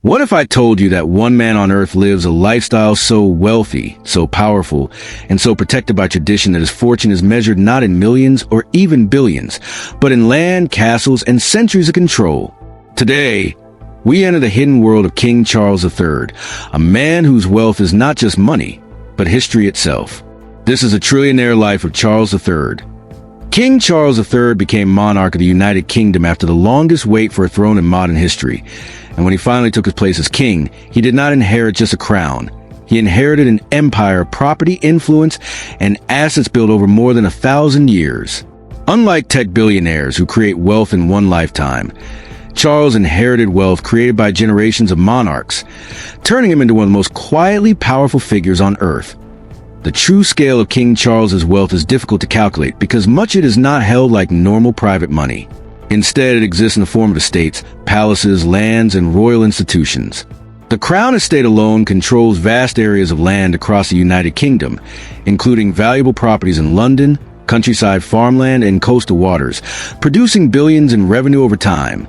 What if I told you that one man on earth lives a lifestyle so wealthy, so powerful, and so protected by tradition that his fortune is measured not in millions or even billions, but in land, castles, and centuries of control? Today, we enter the hidden world of King Charles III, a man whose wealth is not just money, but history itself. This is a trillionaire life of Charles III. King Charles III became monarch of the United Kingdom after the longest wait for a throne in modern history. And when he finally took his place as king, he did not inherit just a crown. He inherited an empire of property, influence, and assets built over more than 1,000 years. Unlike tech billionaires who create wealth in one lifetime, Charles inherited wealth created by generations of monarchs, turning him into one of the most quietly powerful figures on earth. The true scale of King Charles's wealth is difficult to calculate because much of it is not held like normal private money. Instead, it exists in the form of estates, palaces, lands, and royal institutions. The Crown Estate alone controls vast areas of land across the United Kingdom, including valuable properties in London, countryside farmland, and coastal waters, producing billions in revenue over time.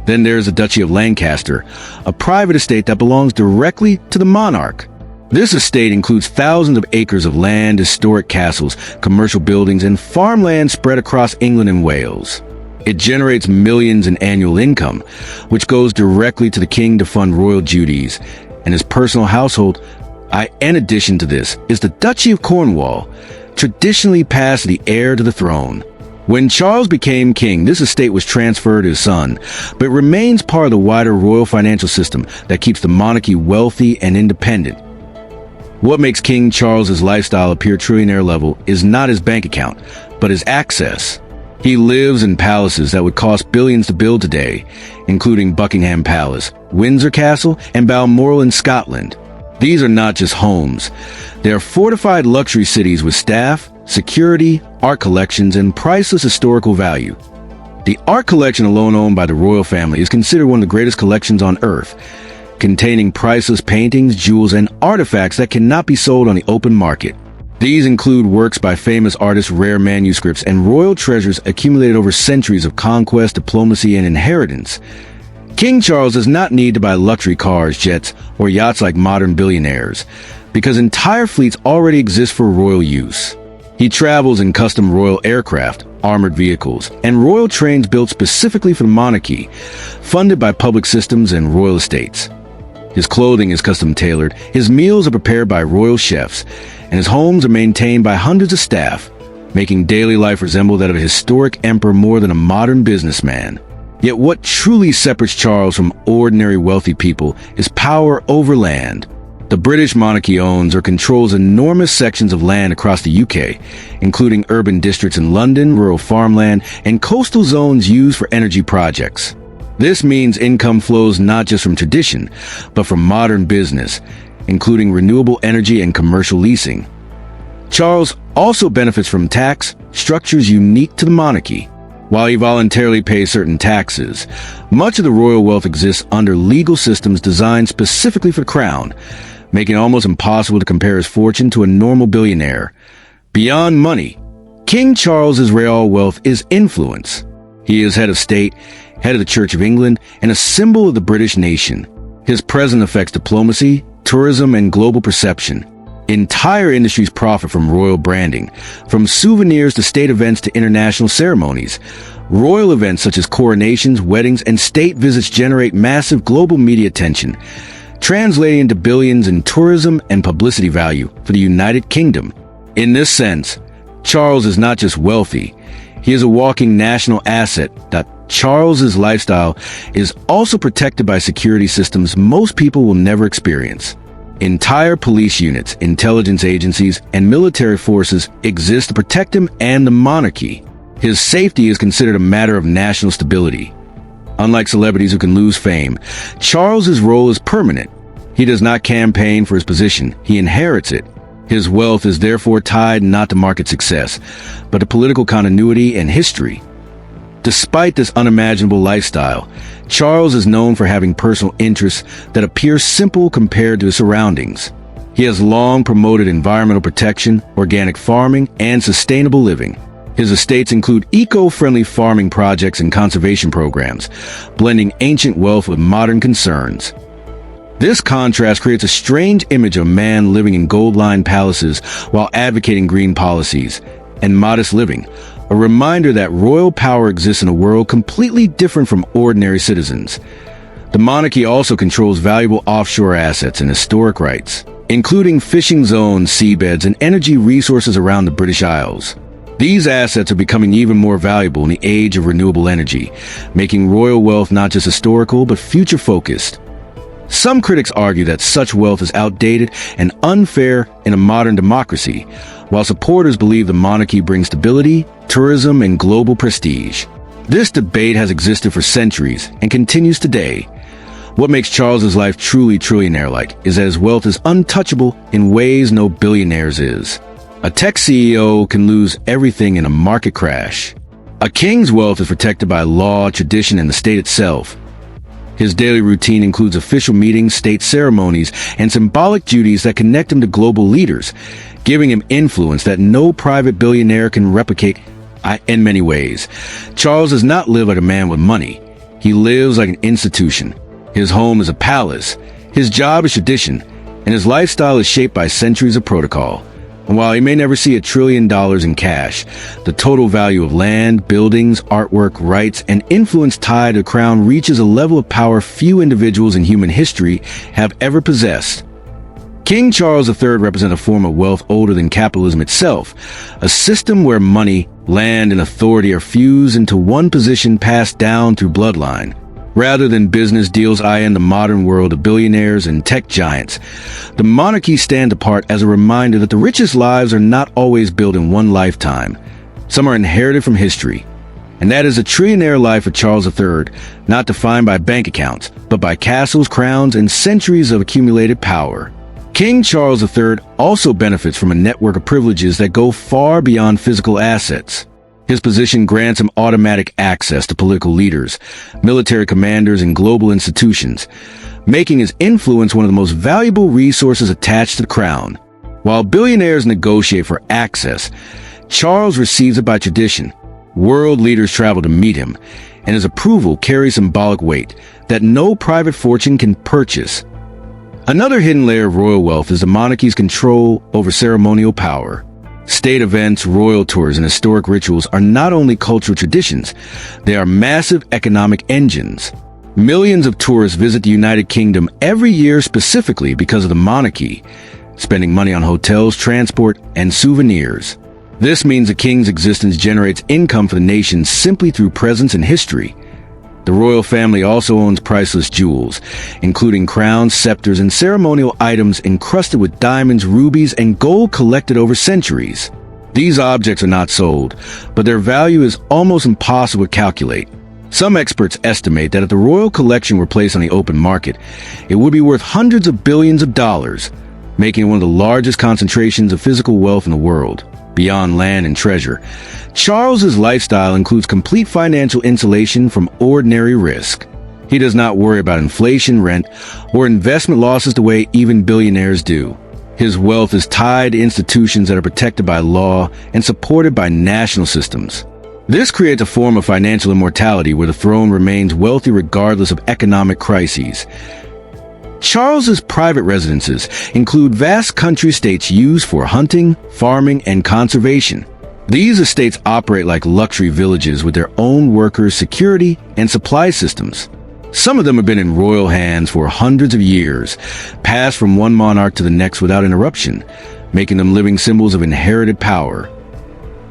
Then there's the Duchy of Lancaster, a private estate that belongs directly to the monarch. This estate includes thousands of acres of land, historic castles, commercial buildings, and farmland spread across England and Wales. It generates millions in annual income, which goes directly to the king to fund royal duties and his personal household. In addition to this, is the Duchy of Cornwall, traditionally passed to the heir to the throne. When Charles became king, this estate was transferred to his son, but remains part of the wider royal financial system that keeps the monarchy wealthy and independent. What makes King Charles's lifestyle appear trillionaire level is not his bank account, but his access. He lives in palaces that would cost billions to build today, including Buckingham Palace, Windsor Castle, and Balmoral in Scotland. These are not just homes. They are fortified luxury cities with staff, security, art collections, and priceless historical value. The art collection alone owned by the royal family is considered one of the greatest collections on earth, containing priceless paintings, jewels, and artifacts that cannot be sold on the open market. These include works by famous artists, rare manuscripts, and royal treasures accumulated over centuries of conquest, diplomacy, and inheritance. King Charles does not need to buy luxury cars, jets, or yachts like modern billionaires, because entire fleets already exist for royal use. He travels in custom royal aircraft, armored vehicles, and royal trains built specifically for the monarchy, funded by public systems and royal estates. His clothing is custom-tailored, his meals are prepared by royal chefs, and his homes are maintained by hundreds of staff, making daily life resemble that of a historic emperor more than a modern businessman. Yet what truly separates Charles from ordinary wealthy people is power over land. The British monarchy owns or controls enormous sections of land across the UK, including urban districts in London, rural farmland, and coastal zones used for energy projects. This means income flows not just from tradition, but from modern business, including renewable energy and commercial leasing. Charles also benefits from tax structures unique to the monarchy. While he voluntarily pays certain taxes, much of the royal wealth exists under legal systems designed specifically for the crown, making it almost impossible to compare his fortune to a normal billionaire. Beyond money, King Charles's real wealth is influence. He is head of state, head of the Church of England, and a symbol of the British nation. His presence affects diplomacy, tourism, and global perception. Entire industries profit from royal branding, from souvenirs to state events to international ceremonies. Royal events such as coronations, weddings, and state visits generate massive global media attention, translating into billions in tourism and publicity value for the United Kingdom. In this sense, Charles is not just wealthy, he is a walking national asset. Charles's lifestyle is also protected by security systems most people will never experience. Entire police units, intelligence agencies, and military forces exist to protect him and the monarchy. His safety is considered a matter of national stability. Unlike celebrities who can lose fame, Charles's role is permanent. He does not campaign for his position, he inherits it. His wealth is therefore tied not to market success, but to political continuity and history. Despite this unimaginable lifestyle, Charles is known for having personal interests that appear simple compared to his surroundings. He has long promoted environmental protection, organic farming, and sustainable living. His estates include eco-friendly farming projects and conservation programs, blending ancient wealth with modern concerns. This contrast creates a strange image of a man living in gold-lined palaces while advocating green policies and modest living, a reminder that royal power exists in a world completely different from ordinary citizens. The monarchy also controls valuable offshore assets and historic rights, including fishing zones, seabeds, and energy resources around the British Isles. These assets are becoming even more valuable in the age of renewable energy, making royal wealth not just historical but future-focused. Some critics argue that such wealth is outdated and unfair in a modern democracy, while supporters believe the monarchy brings stability, tourism, and global prestige. This debate has existed for centuries and continues today. What makes Charles's life truly trillionaire-like is that his wealth is untouchable in ways no billionaire's is. A tech CEO can lose everything in a market crash. A king's wealth is protected by law, tradition, and the state itself. His daily routine includes official meetings, state ceremonies, and symbolic duties that connect him to global leaders, giving him influence that no private billionaire can replicate in many ways. Charles does not live like a man with money. He lives like an institution. His home is a palace, his job is tradition, and his lifestyle is shaped by centuries of protocol. And while he may never see $1 trillion in cash, the total value of land, buildings, artwork, rights, and influence tied to the crown reaches a level of power few individuals in human history have ever possessed. King Charles III represents a form of wealth older than capitalism itself, a system where money, land, and authority are fused into one position passed down through bloodline. Rather than business deals in the modern world of billionaires and tech giants, the monarchy stands apart as a reminder that the richest lives are not always built in one lifetime. Some are inherited from history. And that is a trillionaire life of Charles III, not defined by bank accounts, but by castles, crowns, and centuries of accumulated power. King Charles III also benefits from a network of privileges that go far beyond physical assets. His position grants him automatic access to political leaders, military commanders, and global institutions, making his influence one of the most valuable resources attached to the crown. While billionaires negotiate for access, Charles receives it by tradition. World leaders travel to meet him, and his approval carries symbolic weight that no private fortune can purchase. Another hidden layer of royal wealth is the monarchy's control over ceremonial power. State events, royal tours, and historic rituals are not only cultural traditions, they are massive economic engines. Millions of tourists visit the United Kingdom every year specifically because of the monarchy, spending money on hotels, transport, and souvenirs. This means the king's existence generates income for the nation simply through presence and history. The royal family also owns priceless jewels, including crowns, scepters, and ceremonial items encrusted with diamonds, rubies, and gold collected over centuries. These objects are not sold, but their value is almost impossible to calculate. Some experts estimate that if the royal collection were placed on the open market, it would be worth hundreds of billions of dollars, making it one of the largest concentrations of physical wealth in the world. Beyond land and treasure, Charles's lifestyle includes complete financial insulation from ordinary risk. He does not worry about inflation, rent, or investment losses the way even billionaires do. His wealth is tied to institutions that are protected by law and supported by national systems. This creates a form of financial immortality where the throne remains wealthy regardless of economic crises. Charles's private residences include vast country estates used for hunting, farming, and conservation. These estates operate like luxury villages with their own workers, security, and supply systems. Some of them have been in royal hands for hundreds of years, passed from one monarch to the next without interruption, making them living symbols of inherited power.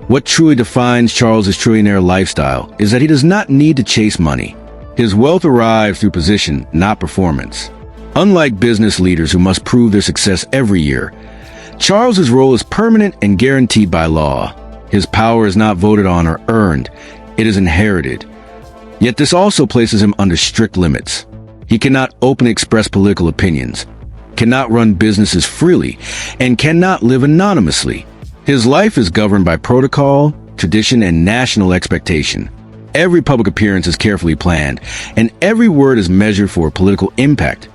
What truly defines Charles's trillionaire lifestyle is that he does not need to chase money. His wealth arrives through position, not performance. Unlike business leaders who must prove their success every year, Charles's role is permanent and guaranteed by law. His power is not voted on or earned, it is inherited. Yet this also places him under strict limits. He cannot openly express political opinions, cannot run businesses freely, and cannot live anonymously. His life is governed by protocol, tradition, and national expectation. Every public appearance is carefully planned, and every word is measured for political impact.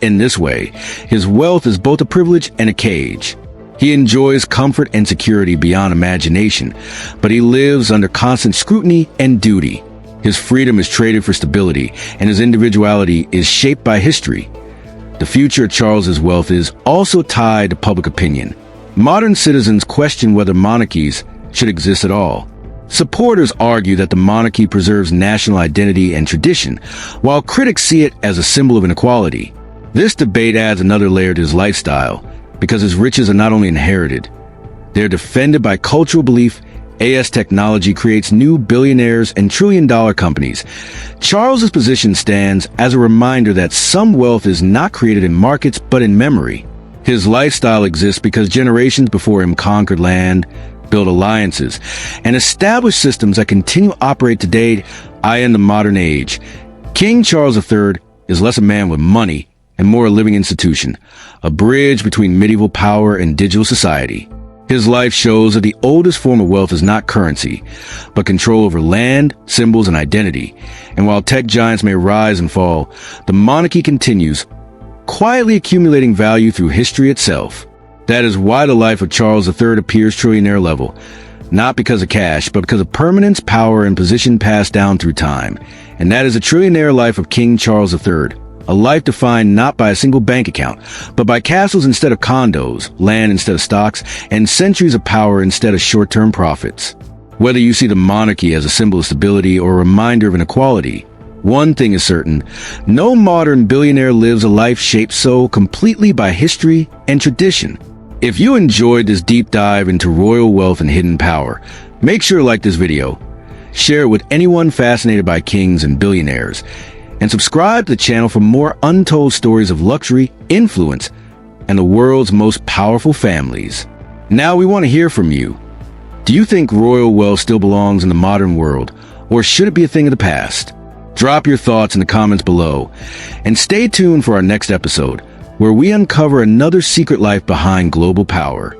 In this way, his wealth is both a privilege and a cage. He enjoys comfort and security beyond imagination, but he lives under constant scrutiny and duty. His freedom is traded for stability, and his individuality is shaped by history. The future of Charles's wealth is also tied to public opinion. Modern citizens question whether monarchies should exist at all. Supporters argue that the monarchy preserves national identity and tradition, while critics see it as a symbol of inequality. This debate adds another layer to his lifestyle, because his riches are not only inherited, they're defended by cultural belief. AS technology creates new billionaires and trillion-dollar companies. Charles's position stands as a reminder that some wealth is not created in markets but in memory. His lifestyle exists because generations before him conquered land, built alliances, and established systems that continue to operate today in the modern age. King Charles III is less a man with money and more a living institution, a bridge between medieval power and digital society. His life shows that the oldest form of wealth is not currency, but control over land, symbols, and identity. And while tech giants may rise and fall, the monarchy continues, quietly accumulating value through history itself. That is why the life of Charles III appears trillionaire level, not because of cash, but because of permanence, power, and position passed down through time. And that is a trillionaire life of King Charles III. A life defined not by a single bank account, but by castles instead of condos, land instead of stocks, and centuries of power instead of short-term profits. Whether you see the monarchy as a symbol of stability or a reminder of inequality, one thing is certain: no modern billionaire lives a life shaped so completely by history and tradition. If you enjoyed this deep dive into royal wealth and hidden power, make sure to like this video, share it with anyone fascinated by kings and billionaires, and subscribe to the channel for more untold stories of luxury, influence, and the world's most powerful families. Now we want to hear from you. Do you think royal wealth still belongs in the modern world, or should it be a thing of the past? Drop your thoughts in the comments below, and stay tuned for our next episode, where we uncover another secret life behind global power.